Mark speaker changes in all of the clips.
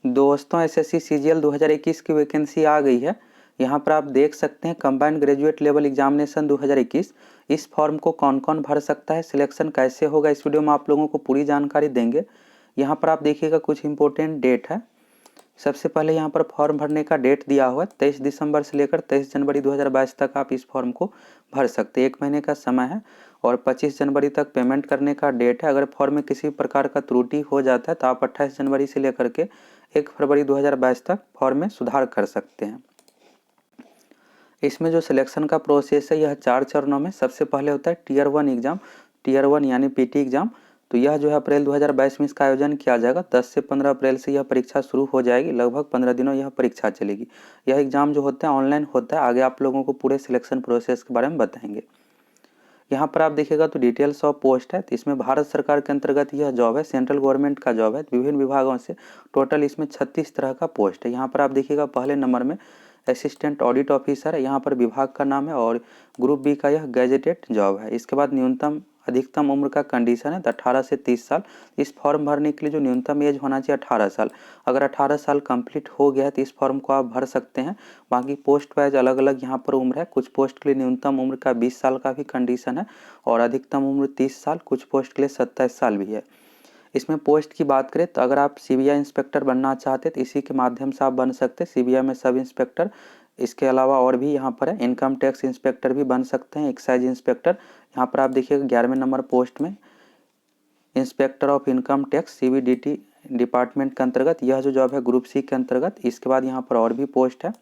Speaker 1: दोस्तों SSC CGL 2021 की vacancy आ गई है। यहाँ पर आप देख सकते हैं कंबाइंड ग्रेजुएट लेवल एग्जामिनेशन 2021। इस फॉर्म को कौन कौन भर सकता है, सिलेक्शन कैसे होगा, इस वीडियो में आप लोगों को पूरी जानकारी देंगे। यहाँ पर आप देखिएगा कुछ इंपॉर्टेंट डेट है। सबसे पहले यहाँ पर फॉर्म भरने का डेट दिया हुआ है 23 दिसंबर से लेकर 23 जनवरी 2022 तक आप इस फॉर्म को भर सकते हैं। 1 महीने का समय है और 25 जनवरी तक पेमेंट करने का डेट है। अगर फॉर्म में किसी प्रकार का त्रुटि हो जाता है तो आप 28 जनवरी से लेकर के 1 फरवरी 2022 तक फॉर्म में सुधार कर सकते हैं। इसमें जो सिलेक्शन का प्रोसेस है यह 4 चरणों में। सबसे पहले होता है टीयर 1 एग्जाम, टीयर 1 यानी पीटी एग्जाम। तो यह जो है अप्रैल 2022 में इसका आयोजन किया जाएगा। 10 से 15 अप्रैल से यह परीक्षा शुरू हो जाएगी। लगभग 15 दिनों यह परीक्षा चलेगी। यह एग्जाम जो होता है ऑनलाइन होता है। आगे आप लोगों को पूरे सिलेक्शन प्रोसेस के बारे में बताएंगे। यहाँ पर आप देखिएगा तो डिटेल्स ऑफ पोस्ट है। तो इसमें भारत सरकार के अंतर्गत यह जॉब है, सेंट्रल गवर्नमेंट का जॉब है। विभिन्न विभागों से टोटल इसमें 36 तरह का पोस्ट है। यहाँ पर आप देखिएगा पहले नंबर में असिस्टेंट ऑडिट ऑफिसर है, यहाँ पर विभाग का नाम है और ग्रुप बी का यह गैजेटेड जॉब है। इसके बाद न्यूनतम अधिकतम उम्र का कंडीशन है तो 18 से 30 साल। इस फॉर्म भरने के लिए जो न्यूनतम एज होना चाहिए 18 साल। अगर 18 साल कंप्लीट हो गया है तो इस फॉर्म को आप भर सकते हैं। बाकी पोस्ट वाइज अलग अलग यहाँ पर उम्र है। कुछ पोस्ट के लिए न्यूनतम उम्र का 20 साल का भी कंडीशन है और अधिकतम उम्र 30 साल। कुछ पोस्ट के लिए 27 साल भी है। इसमें पोस्ट की बात करें तो अगर आप सीबीआई इंस्पेक्टर बनना चाहते तो इसी के माध्यम से आप बन सकते हैं। सीबीआई में सब इंस्पेक्टर, इसके अलावा और भी यहाँ पर है इनकम टैक्स इंस्पेक्टर भी बन सकते हैं, एक्साइज इंस्पेक्टर। यहाँ पर आप देखिएगा 11वें नंबर पोस्ट में inspector of income tax CBDT department के अंतर्गत यह जो जॉब है ग्रुप सी के अंतर्गत। इसके बाद यहाँ पर और भी पोस्ट है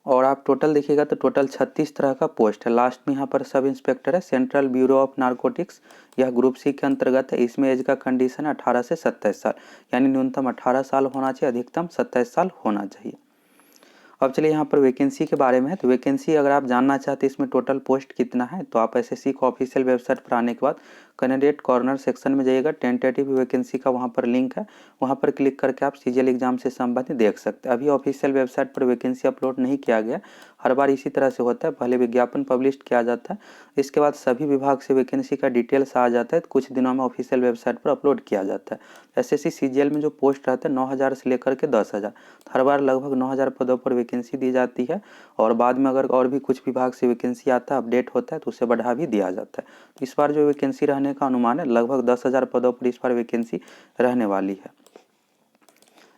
Speaker 1: और आप टोटल देखिएगा तो टोटल 36 तरह का पोस्ट है। लास्ट में यहाँ पर सब इंस्पेक्टर है सेंट्रल ब्यूरो ऑफ नारकोटिक्स, यह ग्रुप सी के अंतर्गत है। इसमें एज का कंडीशन है 18 से 27 साल, यानी न्यूनतम 18 साल होना चाहिए, अधिकतम 27 साल होना चाहिए। अब चलिए यहाँ पर वैकेंसी के बारे में है। तो वैकेंसी अगर आप जानना चाहते हैं इसमें टोटल पोस्ट कितना है तो आप एसएससी को ऑफिशियल वेबसाइट पर आने के बाद कैंडिडेट कॉर्नर सेक्शन में जाइएगा। टेंटेटिव वैकेंसी का वहाँ पर लिंक है, वहाँ पर क्लिक करके आप सीजीएल एग्जाम से संबंधित देख सकते हैं। अभी ऑफिशियल वेबसाइट पर वैकेंसी अपलोड नहीं किया गया। हर बार इसी तरह से होता है, पहले विज्ञापन पब्लिश किया जाता है, इसके बाद सभी विभाग से वैकेंसी का डिटेल्स आ जाता है, तो कुछ दिनों में ऑफिशियल वेबसाइट पर अपलोड किया जाता है। एसएससी सीजीएल में जो पोस्ट रहते हैं 9000 से लेकर के 10,000, हर बार लगभग 9000 पदों पर वैकेंसी दी जाती है और बाद में अगर और भी कुछ विभाग से वैकेंसी आता है, अपडेट होता है तो उसे बढ़ा भी दिया जाता है। इस बार जो वैकेंसी रहने का अनुमान है लगभग 10,000 पदों पर इस बार वैकेंसी रहने वाली है।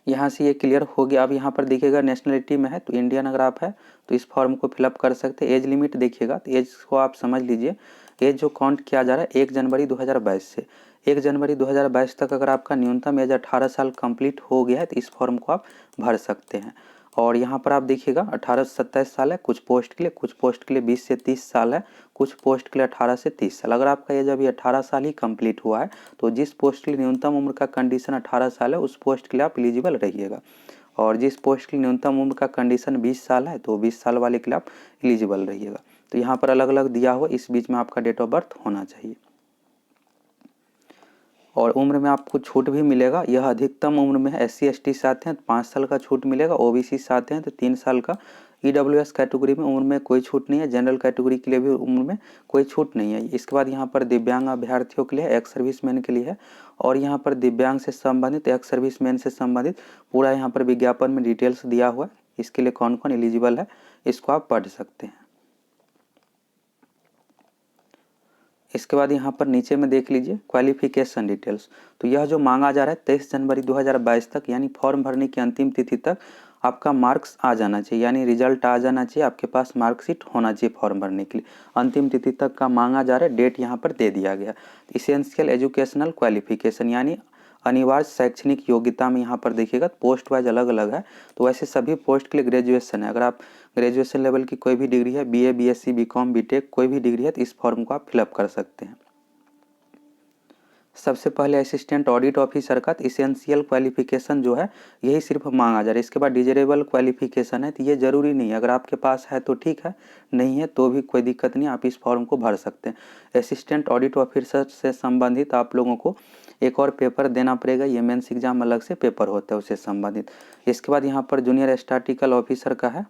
Speaker 1: यहाँ से ये क्लियर हो गया। अब यहाँ पर देखिएगा नेशनलिटी में है तो इंडियन अगर आप है तो इस फॉर्म को फिलअप कर सकते हैं। एज लिमिट देखिएगा तो एज को आप समझ लीजिए, एज जो काउंट किया जा रहा है 1 जनवरी 2022 से 1 जनवरी 2022 तक अगर आपका न्यूनतम एज 18 साल कंप्लीट हो गया है तो इस फॉर्म को आप भर सकते हैं। और यहाँ पर आप देखिएगा 18 से 27 साल है कुछ पोस्ट के लिए, कुछ पोस्ट के लिए 20 से 30 साल है, कुछ पोस्ट के लिए 18 से 30 साल। अगर आपका एज अभी 18 साल ही कंप्लीट हुआ है तो जिस पोस्ट के लिए न्यूनतम उम्र का कंडीशन 18 साल है उस पोस्ट के लिए आप एलिजिबल रहिएगा। और जिस पोस्ट के लिए न्यूनतम उम्र का कंडीशन 20 साल है तो 20 साल वाले के लिए आप एलिजिबल रहिएगा। तो यहाँ पर अलग अलग दिया हुआ, इस बीच में आपका डेट ऑफ बर्थ होना चाहिए। और उम्र में आपको छूट भी मिलेगा। यह अधिकतम उम्र में है, SC ST से आते हैं तो 5 साल का छूट मिलेगा, OBC से आते हैं तो 3 साल का। EWS कैटेगरी में उम्र में कोई छूट नहीं है, जनरल कैटेगरी के लिए भी उम्र में कोई छूट नहीं है। इसके बाद यहाँ पर दिव्यांग अभ्यर्थियों के लिए, एक्स सर्विसमैन के लिए है और यहाँ पर दिव्यांग से संबंधित, एक्स सर्विसमैन से संबंधित पूरा यहाँ पर विज्ञापन में डिटेल्स दिया हुआ है। इसके लिए कौन कौन एलिजिबल है इसको आप पढ़ सकते हैं। इसके बाद यहाँ पर नीचे में देख लीजिए क्वालिफिकेशन डिटेल्स। तो यह जो मांगा जा रहा है 23 जनवरी 2022 तक, यानी फॉर्म भरने की अंतिम तिथि तक आपका मार्क्स आ जाना चाहिए, यानी रिजल्ट आ जाना चाहिए, आपके पास मार्कशीट होना चाहिए फॉर्म भरने के लिए। अंतिम तिथि तक का मांगा जा रहा है, डेट यहाँ पर दे दिया गया। इसेंशियल एजुकेशनल क्वालिफिकेशन यानी अनिवार्य शैक्षणिक योग्यता में यहाँ पर देखिएगा पोस्ट वाइज अलग अलग है। तो वैसे सभी पोस्ट के लिए ग्रेजुएशन है। अगर आप ग्रेजुएशन लेवल की कोई भी डिग्री है, BA BSc BCom BTech कोई भी डिग्री है तो इस फॉर्म को आप फिलअप कर सकते हैं। सबसे पहले असिस्टेंट ऑडिट ऑफिसर का इसेंशियल क्वालिफिकेशन जो है यही सिर्फ मांगा जा रहा है। इसके बाद डिजरेबल क्वालिफिकेशन है तो ये जरूरी नहीं है, अगर आपके पास है तो ठीक है, नहीं है तो भी कोई दिक्कत नहीं, आप इस फॉर्म को भर सकते हैं। असिस्टेंट ऑडिट ऑफिसर से संबंधित आप लोगों को एक और पेपर देना पड़ेगा, ये मेंस एग्जाम अलग से पेपर होता है उससे संबंधित। इसके बाद यहाँ पर जूनियर स्टैटिस्टिकल ऑफिसर का है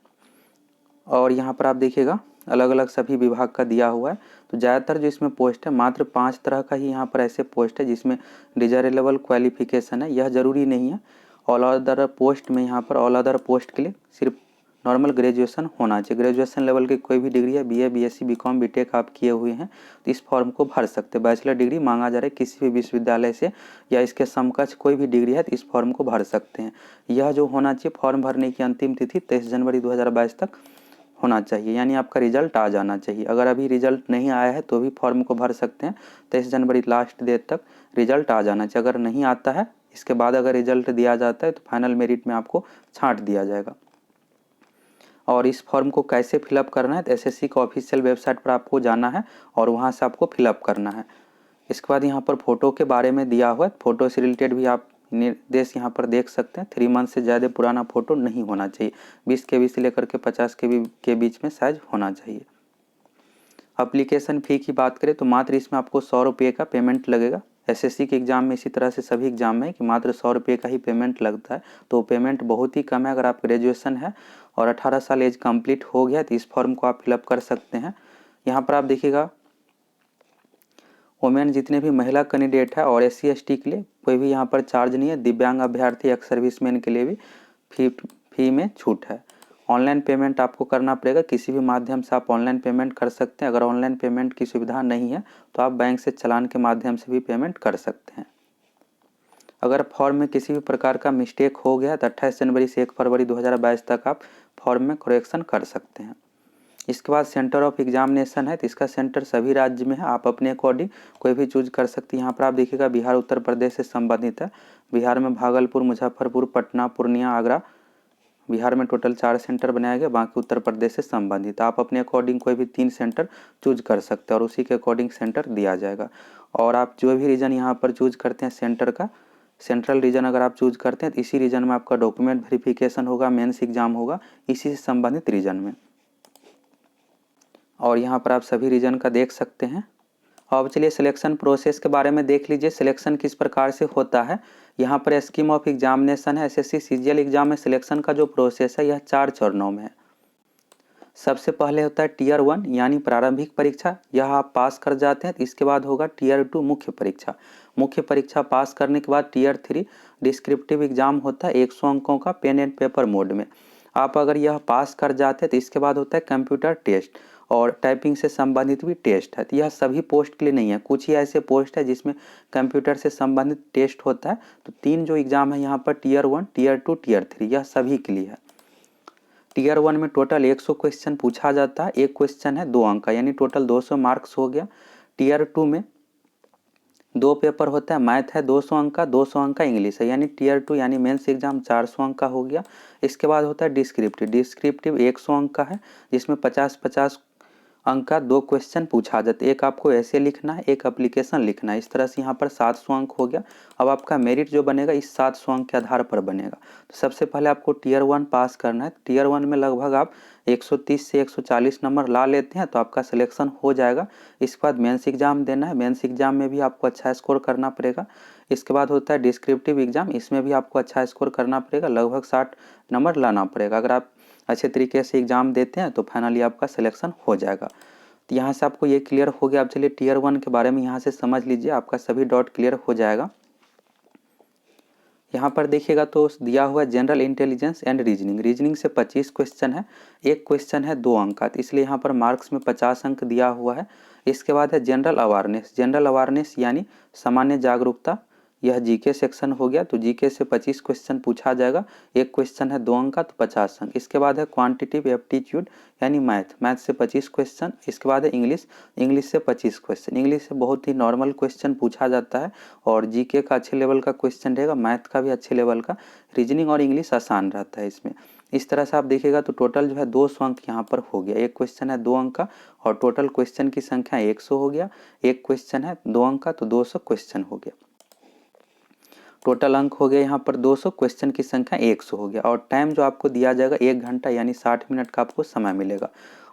Speaker 1: और यहाँ पर आप देखिएगा अलग अलग सभी विभाग का दिया हुआ है। तो ज़्यादातर जो इसमें पोस्ट है मात्र 5 तरह का ही यहाँ पर ऐसे पोस्ट है जिसमें डिजायरेबल क्वालिफिकेशन है, यह ज़रूरी नहीं है। ऑल अदर पोस्ट में यहाँ पर ऑल अदर पोस्ट के लिए सिर्फ नॉर्मल ग्रेजुएशन होना चाहिए। ग्रेजुएशन लेवल की कोई भी डिग्री है, बीए, बीएससी, बीकॉम, बीटेक आप किए हुए हैं तो इस फॉर्म को भर सकते हैं। बैचलर डिग्री मांगा जा रहा है किसी भी विश्वविद्यालय से या इसके समकक्ष कोई भी डिग्री है तो इस फॉर्म को भर सकते हैं। यह जो होना चाहिए फॉर्म भरने की अंतिम तिथि 23 जनवरी 2022 तक होना चाहिए, यानी आपका रिजल्ट आ जाना चाहिए। अगर अभी रिजल्ट नहीं आया है तो भी फॉर्म को भर सकते हैं। 23 जनवरी लास्ट डेट तक रिजल्ट आ जाना चाहिए। अगर नहीं आता है इसके बाद अगर रिजल्ट दिया जाता है तो फाइनल मेरिट में आपको छांट दिया जाएगा। और इस फॉर्म को कैसे फिलअप करना है तो एसएससी का ऑफिशियल वेबसाइट पर आपको जाना है और वहाँ से आपको फिलअप करना है। इसके बाद यहाँ पर फ़ोटो के बारे में दिया हुआ है, फ़ोटो से रिलेटेड भी आप निर्देश यहाँ पर देख सकते हैं। 3 मंथ से ज़्यादा पुराना फ़ोटो नहीं होना चाहिए। 20 KB से लेकर के 50 KB के बीच में साइज होना चाहिए। एप्लीकेशन फ़ी की बात करें तो मात्र इसमें आपको 100 रुपये का पेमेंट लगेगा। एसएससी के एग्ज़ाम में इसी तरह से सभी एग्ज़ाम में कि मात्र 100 रुपये का ही पेमेंट लगता है, तो पेमेंट बहुत ही कम है। अगर आप ग्रेजुएशन है और 18 साल एज कंप्लीट हो गया तो इस फॉर्म को आप फिलअप कर सकते हैं। यहाँ पर आप देखिएगा वोमेन जितने भी महिला कैंडिडेट है और SC ST के लिए कोई भी यहाँ पर चार्ज नहीं है। दिव्यांग अभ्यर्थी एक्स सर्विसमैन के लिए भी फी में छूट है। ऑनलाइन पेमेंट आपको करना पड़ेगा, किसी भी माध्यम से आप ऑनलाइन पेमेंट कर सकते हैं। अगर ऑनलाइन पेमेंट की सुविधा नहीं है तो आप बैंक से चालान के माध्यम से भी पेमेंट कर सकते हैं। अगर फॉर्म में किसी भी प्रकार का मिस्टेक हो गया तो 28 जनवरी से 1 फरवरी 2022 तक आप फॉर्म में करेक्शन कर सकते हैं। इसके बाद सेंटर ऑफ एग्जामिनेशन है तो इसका सेंटर सभी राज्य में है, आप अपने अकॉर्डिंग कोई भी चूज कर सकते हैं। यहाँ पर आप देखिएगा बिहार उत्तर प्रदेश से संबंधित है। बिहार में भागलपुर, मुजफ्फरपुर, पटना, पूर्णिया, आगरा, बिहार में टोटल 4 सेंटर बनाए गए, बाकी उत्तर प्रदेश से संबंधित। आप अपने अकॉर्डिंग कोई भी 3 सेंटर चूज कर सकते हैं और उसी के अकॉर्डिंग सेंटर दिया जाएगा। और आप जो भी रीजन यहाँ पर चूज करते हैं सेंटर का, सेंट्रल रीजन अगर आप चूज करते हैं तो इसी रीजन में आपका डॉक्यूमेंट वेरिफिकेशन होगा, मेंस एग्जाम होगा इसी से संबंधित रीजन में। और यहाँ पर आप सभी रीजन का देख सकते हैं। अब चलिए सिलेक्शन प्रोसेस के बारे में देख लीजिए, सिलेक्शन किस प्रकार से होता है। यहाँ पर स्कीम ऑफ एग्जामिनेशन है। एसएससी सीजीएल एग्जाम में सिलेक्शन का जो प्रोसेस है यह 4 चरणों में है। सबसे पहले होता है टियर 1 यानी प्रारंभिक परीक्षा, यह आप पास कर जाते हैं तो इसके बाद होगा टियर 2 मुख्य परीक्षा। मुख्य परीक्षा पास करने के बाद टियर 3 डिस्क्रिप्टिव एग्जाम होता है 100 अंकों का पेन एंड पेपर मोड में। आप अगर यह पास कर जाते हैं तो इसके बाद होता है कंप्यूटर टेस्ट और टाइपिंग से संबंधित भी टेस्ट है। तो यह सभी पोस्ट के लिए नहीं है, कुछ ही ऐसे पोस्ट है जिसमें कंप्यूटर से संबंधित टेस्ट होता है। तो 3 जो एग्जाम है यहाँ पर टियर 1, टियर 2, टियर 3 यह सभी के लिए है। टियर 1 में टोटल 100 क्वेश्चन पूछा जाता है, एक क्वेश्चन है 2 अंक का यानी टोटल 200 मार्क्स हो गया। टियर 2 में 2 पेपर होता है, मैथ है 200 अंक का, 200 अंक का इंग्लिश है, यानी टियर 2 यानी मेंस एग्जाम 400 अंक का हो गया। इसके बाद होता है डिस्क्रिप्टिव, डिस्क्रिप्टिव 100 अंक का है जिसमें 50-50 अंक का 2 क्वेश्चन पूछा जाता है। एक आपको ऐसे लिखना है, एक एप्लीकेशन लिखना है। इस तरह से यहाँ पर 700 अंक हो गया। अब आपका मेरिट जो बनेगा इस 700 अंक के आधार पर बनेगा। तो सबसे पहले आपको टियर 1 पास करना है। टियर 1 में लगभग आप 130 से 140 नंबर ला लेते हैं तो आपका सिलेक्शन हो जाएगा। इसके बाद मेंस एग्जाम देना है, मेंस एग्जाम में भी आपको अच्छा स्कोर करना पड़ेगा। इसके बाद होता है डिस्क्रिप्टिव एग्जाम, इसमें भी आपको अच्छा स्कोर करना पड़ेगा, लगभग 60 नंबर लाना पड़ेगा। अगर आप अच्छे तरीके से एग्जाम देते हैं तो फाइनली आपका सिलेक्शन हो जाएगा। तो यहाँ से आपको ये क्लियर हो गया। अब चलिए टियर 1 के बारे में यहाँ से समझ लीजिए, आपका सभी डाउट क्लियर हो जाएगा। यहाँ पर देखिएगा तो दिया हुआ है general intelligence and reasoning. Reasoning से 25 क्वेश्चन है, एक क्वेश्चन है 2 अंक का, तो इसलिए यहाँ पर मार्क्स में 50 अंक दिया हुआ है। इसके बाद है जनरल अवेयरनेस। जनरल अवेयरनेस यानी सामान्य जागरूकता, यह जीके सेक्शन हो गया। तो जीके से 25 क्वेश्चन पूछा जाएगा, एक क्वेश्चन है 2 अंक का तो 50 अंक। इसके बाद है क्वांटिटिव एप्टीट्यूड यानी मैथ, मैथ से 25 क्वेश्चन। इसके बाद है इंग्लिश, इंग्लिश से 25 क्वेश्चन। इंग्लिश से बहुत ही नॉर्मल क्वेश्चन पूछा जाता है और जीके का अच्छे लेवल का क्वेश्चन रहेगा, मैथ का भी अच्छे लेवल का। रीजनिंग और इंग्लिश आसान रहता है इसमें। इस तरह से आप देखिएगा तो टोटल जो है 200 अंक यहाँ पर हो गया। एक क्वेश्चन है 2 अंक का और टोटल क्वेश्चन की संख्या 100 हो गया। एक क्वेश्चन है 2 अंक का तो 200 क्वेश्चन हो गया। टोटल अंक हो गया यहाँ पर 200, क्वेश्चन की संख्या 100 हो गया। और टाइम जो आपको दिया जाएगा 1 घंटा यानी 60 मिनट का आपको समय मिलेगा।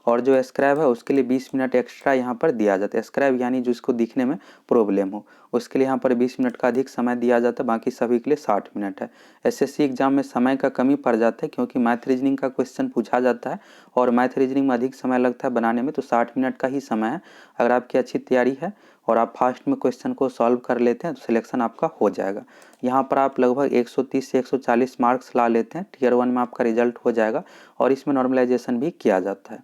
Speaker 1: और जो स्क्राइब है उसके लिए 20 मिनट एक्स्ट्रा यहाँ पर दिया जाता है। स्क्राइब यानी जिसको दिखने में प्रॉब्लम हो उसके लिए यहाँ पर 20 मिनट का अधिक समय दिया जाता है, बाकी सभी के लिए 60 मिनट है। एसएससी एग्जाम में समय का कमी पड़ जाता है क्योंकि मैथ रीजनिंग का क्वेश्चन पूछा जाता है और मैथ रीजनिंग में अधिक समय लगता है बनाने में, तो 60 मिनट का ही समय है। अगर आपकी अच्छी तैयारी है और आप फास्ट में क्वेश्चन को सॉल्व कर लेते हैं तो सिलेक्शन आपका हो जाएगा। यहाँ पर आप लगभग 130 से 140 मार्क्स ला लेते हैं, टीयर 1 में आपका रिजल्ट हो जाएगा और इसमें नॉर्मलाइजेशन भी किया जाता है।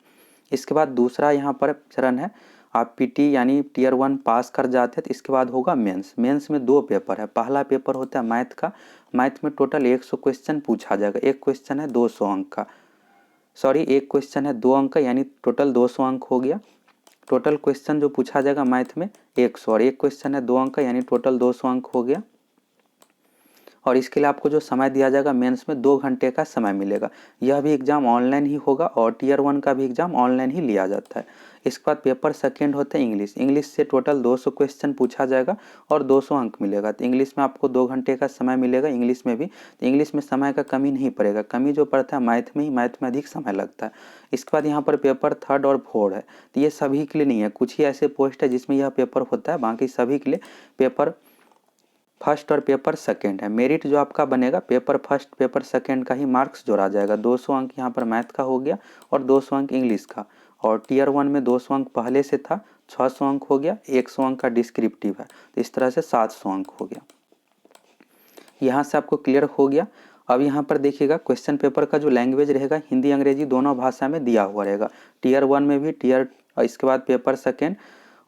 Speaker 1: इसके बाद दूसरा यहाँ पर चरण है, आप पीटी यानी टीयर 1 पास कर जाते हैं तो इसके बाद होगा मेंस। मेंस में 2 पेपर है। पहला पेपर होता है मैथ का, मैथ में टोटल 100 क्वेश्चन पूछा जाएगा। एक क्वेश्चन है 200 अंक का, सॉरी एक क्वेश्चन है 2 अंक का, यानी टोटल 200 अंक हो गया। टोटल क्वेश्चन जो पूछा जाएगा मैथ में 100 और एक क्वेश्चन है 2 अंक का, यानी टोटल 200 अंक हो गया। और इसके लिए आपको जो समय दिया जाएगा मेंस में 2 घंटे का समय मिलेगा। यह भी एग्जाम ऑनलाइन ही होगा और टीयर 1 का भी एग्जाम ऑनलाइन ही लिया जाता है। इसके बाद पेपर सेकंड होता है इंग्लिश। इंग्लिश से टोटल 200 क्वेश्चन पूछा जाएगा और 200 अंक मिलेगा। तो इंग्लिश में आपको 2 घंटे का समय मिलेगा। इंग्लिश में भी, तो इंग्लिश में समय का कमी नहीं पड़ेगा, कमी जो पड़ता है मैथ में ही, मैथ में अधिक समय लगता है। इसके बाद यहाँ पर पेपर थर्ड और फोर्थ है, तो ये सभी के लिए नहीं है, कुछ ही ऐसे पोस्ट है जिसमें यह पेपर होता है, बाकी सभी के लिए पेपर फर्स्ट और पेपर सेकंड है। मेरिट जो आपका बनेगा पेपर फर्स्ट पेपर सेकंड का ही मार्क्स जोड़ा जाएगा। 200 अंक यहाँ पर मैथ का हो गया और 200 अंक इंग्लिश का। और टीयर 1 में 200 अंक पहले से था, 600 अंक हो गया, 100 अंक का डिस्क्रिप्टिव है, तो इस तरह से 700 अंक हो गया। यहाँ से आपको क्लियर हो गया। अब यहाँ पर देखिएगा क्वेश्चन पेपर का जो लैंग्वेज रहेगा हिंदी अंग्रेजी दोनों भाषा में दिया हुआ रहेगा। टीयर 1 में भी, इसके बाद पेपर सेकेंड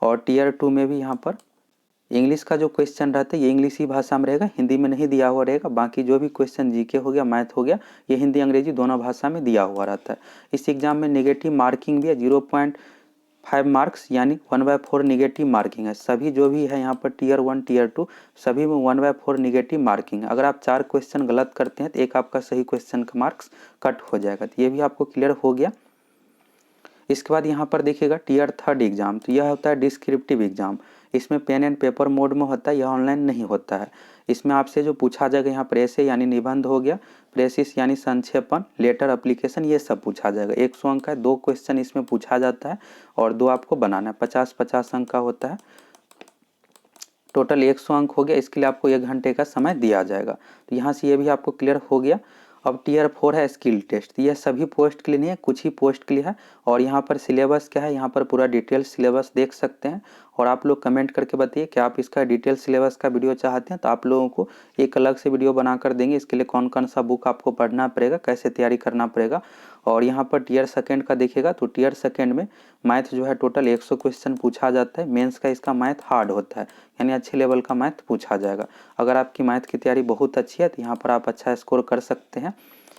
Speaker 1: और टीयर 2 में भी यहाँ पर इंग्लिश का जो क्वेश्चन रहता है ये इंग्लिश ही भाषा में रहेगा, हिंदी में नहीं दिया हुआ रहेगा। बाकी जो भी क्वेश्चन जीके हो गया, मैथ हो गया, ये हिंदी अंग्रेजी दोनों भाषा में दिया हुआ रहता है। इस एग्जाम में नेगेटिव मार्किंग भी है 0.5 मार्क्स, यानी 1/4 निगेटिव मार्किंग है। सभी जो भी है यहाँ पर टीयर 1 टीयर 2 सभी में 1/4 निगेटिव मार्किंग है। अगर आप 4 क्वेश्चन गलत करते हैं तो एक आपका सही क्वेश्चन का मार्क्स कट हो जाएगा। तो ये भी आपको क्लियर हो गया। इसके बाद यहाँ पर देखिएगा टीयर 3 एग्जाम, तो यह होता है डिस्क्रिप्टिव एग्जाम। इसमें पेन एंड पेपर मोड में होता है, यह ऑनलाइन नहीं होता है। इसमें आपसे जो पूछा जाएगा यहाँ प्रेस यानी निबंध हो गया, प्रेसिस यानी संक्षेपण, लेटर एप्लीकेशन, ये सब पूछा जाएगा। 100 अंक का 2 क्वेश्चन इसमें पूछा जाता है और 2 आपको बनाना है। 50-50 अंक का होता है, टोटल 100 अंक हो गया। इसके लिए आपको 1 घंटे का समय दिया जाएगा। तो यहाँ से ये भी आपको क्लियर हो गया। अब टीयर 4 है स्किल टेस्ट, यह सभी पोस्ट के लिए नहीं है, कुछ ही पोस्ट के लिए है। और यहाँ पर सिलेबस क्या है, यहाँ पर पूरा डिटेल सिलेबस देख सकते हैं। और आप लोग कमेंट करके बताइए कि आप इसका डिटेल सिलेबस का वीडियो चाहते हैं, तो आप लोगों को एक अलग से वीडियो बना कर देंगे। इसके लिए कौन कौन सा बुक आपको पढ़ना पड़ेगा, कैसे तैयारी करना पड़ेगा। और यहाँ पर टीयर सेकेंड का देखिएगा तो टीयर सेकेंड में मैथ जो है टोटल 100 क्वेश्चन पूछा जाता है। मेंस का इसका मैथ हार्ड होता है, यानी अच्छे लेवल का मैथ पूछा जाएगा। अगर आपकी मैथ की तैयारी बहुत अच्छी है तो यहाँ पर आप अच्छा स्कोर कर सकते हैं।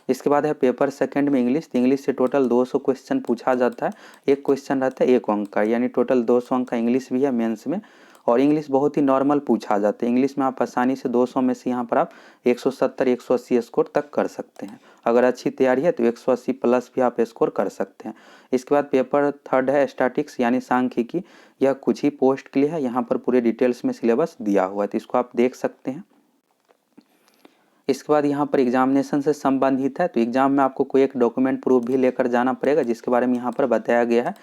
Speaker 1: इसके बाद है पेपर सेकंड में इंग्लिश। इंग्लिश से टोटल 200 क्वेश्चन पूछा जाता है। एक क्वेश्चन रहता है 1 अंक का, यानी टोटल 200 अंक का इंग्लिश भी है मेंस में। और इंग्लिश बहुत ही नॉर्मल पूछा जाता है। इंग्लिश में आप आसानी से 200 में से यहाँ पर आप 170-180 स्कोर तक कर सकते हैं। अगर अच्छी तैयारी है तो 180 प्लस भी आप स्कोर कर सकते हैं। इसके बाद पेपर थर्ड है स्टैटिक्स यानी सांख्यिकी। यह कुछ ही पोस्ट के लिए है, यहाँ पर पूरे डिटेल्स में सिलेबस दिया हुआ है, तो इसको आप देख सकते हैं। इसके बाद यहाँ पर एग्जामिनेशन से संबंधित है, तो एग्जाम में आपको कोई एक डॉक्यूमेंट प्रूफ भी लेकर जाना पड़ेगा, जिसके बारे में यहाँ पर बताया गया है।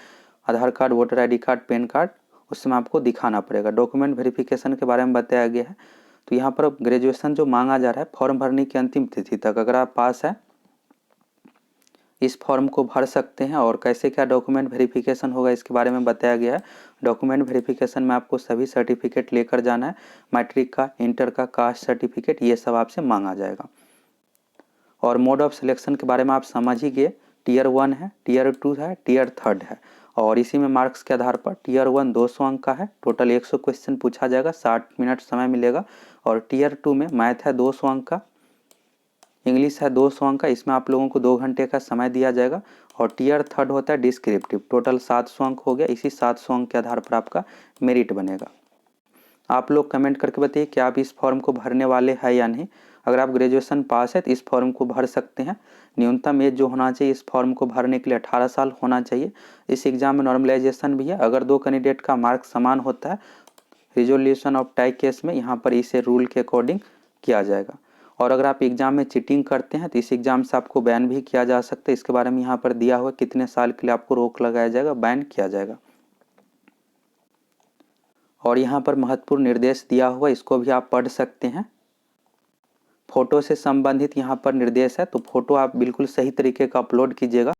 Speaker 1: Aadhaar card, voter ID card, PAN card, उसमें आपको दिखाना पड़ेगा। डॉक्यूमेंट वेरिफिकेशन के बारे में बताया गया है। तो यहाँ पर ग्रेजुएशन जो मांगा जा रहा है, फॉर्म भरने की अंतिम तिथि तक अगर आप पास है इस फॉर्म को भर सकते हैं। और कैसे क्या डॉक्यूमेंट वेरिफिकेशन होगा इसके बारे में बताया गया है। डॉक्यूमेंट वेरिफिकेशन में आपको सभी सर्टिफिकेट लेकर जाना है, मैट्रिक का, इंटर का, कास्ट सर्टिफिकेट, ये सब आपसे मांगा जाएगा। और मोड ऑफ सिलेक्शन के बारे में आप समझ ही गए, टीयर 1 है, टीयर 2 है, टीयर 3 है। और इसी में मार्क्स के आधार पर टीयर 1 200 अंक का है, टोटल 100 क्वेश्चन पूछा जाएगा, 60 मिनट समय मिलेगा। और टीयर 2 में मैथ है 200 अंक का, इंग्लिश है 200 अंक का, इसमें आप लोगों को 2 घंटे का समय दिया जाएगा। और टीयर 3 होता है डिस्क्रिप्टिव, टोटल 700 अंक हो गया। इसी 700 अंक के आधार पर आपका मेरिट बनेगा। आप लोग कमेंट करके बताइए कि आप इस फॉर्म को भरने वाले हैं या नहीं। अगर आप ग्रेजुएशन पास है तो इस फॉर्म को भर सकते हैं। न्यूनतम एज जो होना चाहिए इस फॉर्म को भरने के लिए 18 साल होना चाहिए। इस एग्जाम में नॉर्मलाइजेशन भी है। अगर 2 कैंडिडेट का मार्क समान होता है, रिजोल्यूशन ऑफ टाई केस में यहाँ पर इसे रूल के अकॉर्डिंग किया जाएगा। और अगर आप एग्ज़ाम में चीटिंग करते हैं तो इस एग्ज़ाम से आपको बैन भी किया जा सकता है। इसके बारे में यहाँ पर दिया हुआ कितने साल के लिए आपको रोक लगाया जाएगा, बैन किया जाएगा। और यहाँ पर महत्वपूर्ण निर्देश दिया हुआ, इसको भी आप पढ़ सकते हैं। फ़ोटो से संबंधित यहाँ पर निर्देश है, तो फ़ोटो आप बिल्कुल सही तरीके का अपलोड कीजिएगा।